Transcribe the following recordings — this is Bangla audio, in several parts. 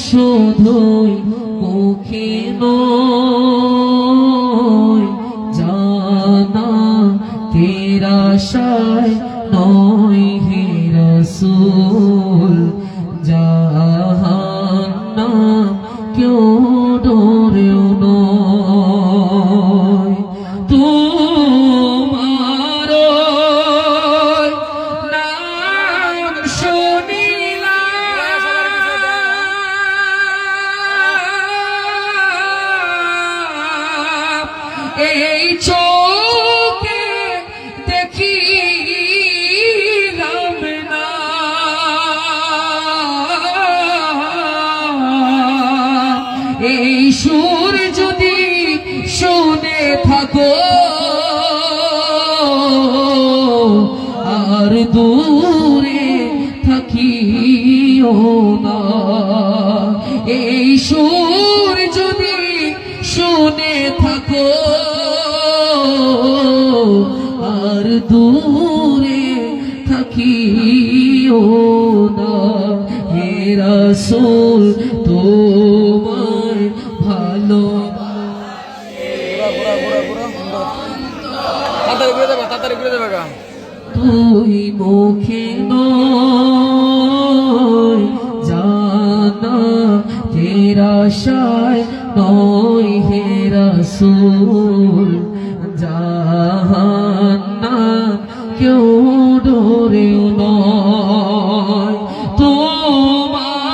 শুধুই মুখে নয় জানা তেরা আশায় নয় হে রাসূল জাহান্নাম কেউ ডরেও নয় তোমার নাম শুনিলাম এই চোখে দেখিলাম না এই সুর যদি শুনে থাকো আর দূরে থাকিও না এই সুর যদি শুনে থাকো আর দূরে থাকিও না হে রাসূল তোমায় ভালোবাসি তুই মুখে নয় জানা তেরা আশায় নয় হে রাসূল জাহান্নাম কেউ ডরেও নয় তোমায়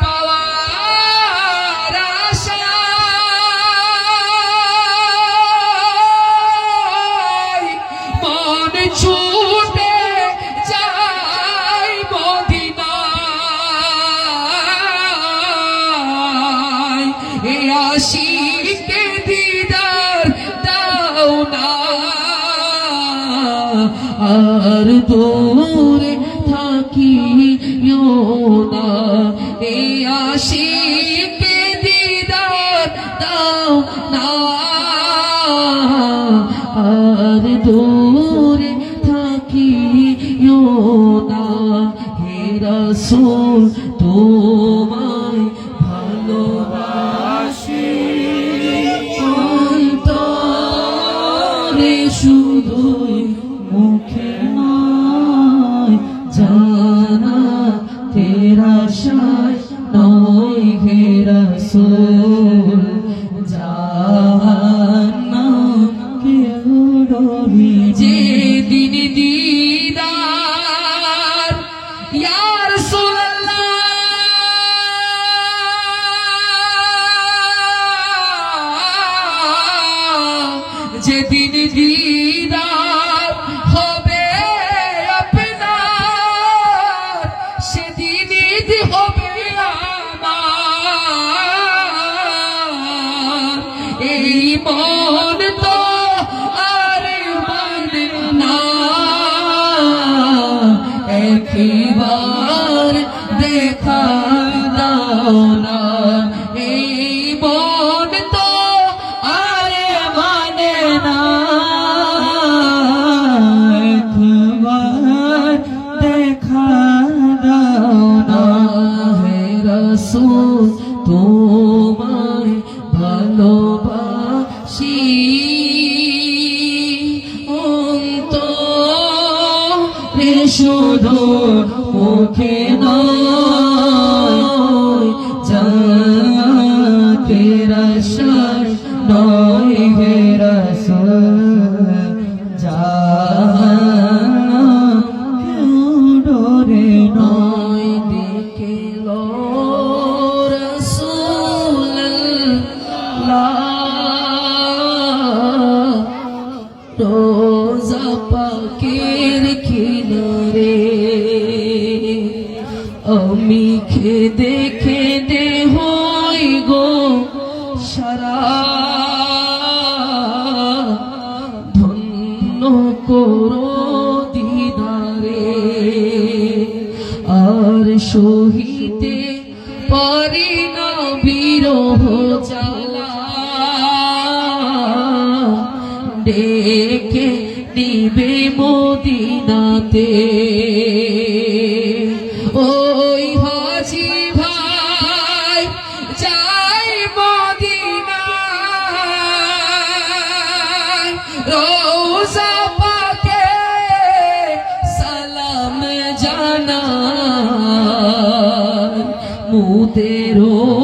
পাওয়ার আশায় মন ছুটে যায় মদিনায় এ আশিকে দিদার দাও না আর দূরে থাকিও না এ আশিকে দিদার দাও না আর দূরে থাকিও না হে রাসূল তোমায় ভালোবাসি অন্তরে শুধুই মুখে নয় জানা তেরা আশায় নয় হে রাসূল জাহান্নাম কেউ ডরে যেদিন দিদার ইয়া রাসূলুল্লাহ যেদিন দিদার হবে আপনার সেদিনই হবে আমার এই মন তো আর মানে না একবার দেখা দাও না এই মন তো আর মানে না একবার দেখা দাও না হে রাসূল তোমায় ভালোবাসি অন্তরে শুধু মুখে নয় জানা তেরা আশায় নয় হে রাসূল জাহান্নাম কেউ ডরে নয় দেখিল রাসূলুল্লাহ রোজা পাকের কিনারে আমি খেদে খেদে হই গো সারা ধন্য করো দিদারে আর সহিতে পারি না বিরহ জ্বালা ডেকে নিবে মদিনা মদিনাতে ওই হাজি ভাই যাই মদিনায় রোজা পাকে সালাম জানায় মুদের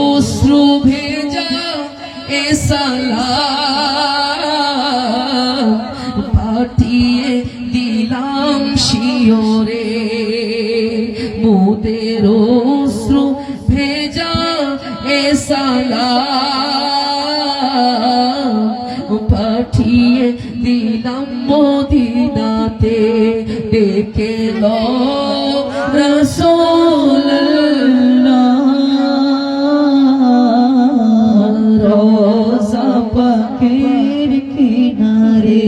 অশ্রু ভেজা এ সালাম পাঠিয়ে দিলাম শিওরে মুদের অশ্রু ভেজা এ সালাম পাঠিয়ে দিলাম মদিনাতে ডেকে লো রাসূলুল্লাহ রোজা পাকের কিনারে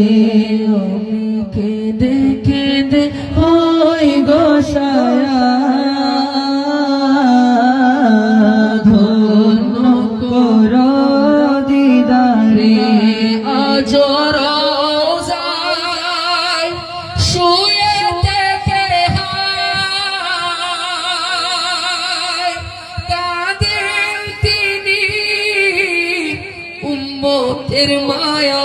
কেঁদে কেঁদে হই গোসায়া ধন্য কর দিদারে আজ রোজায় শুয়ে থেকে হায় কাঁদেন তিনি উম্মতের মায়া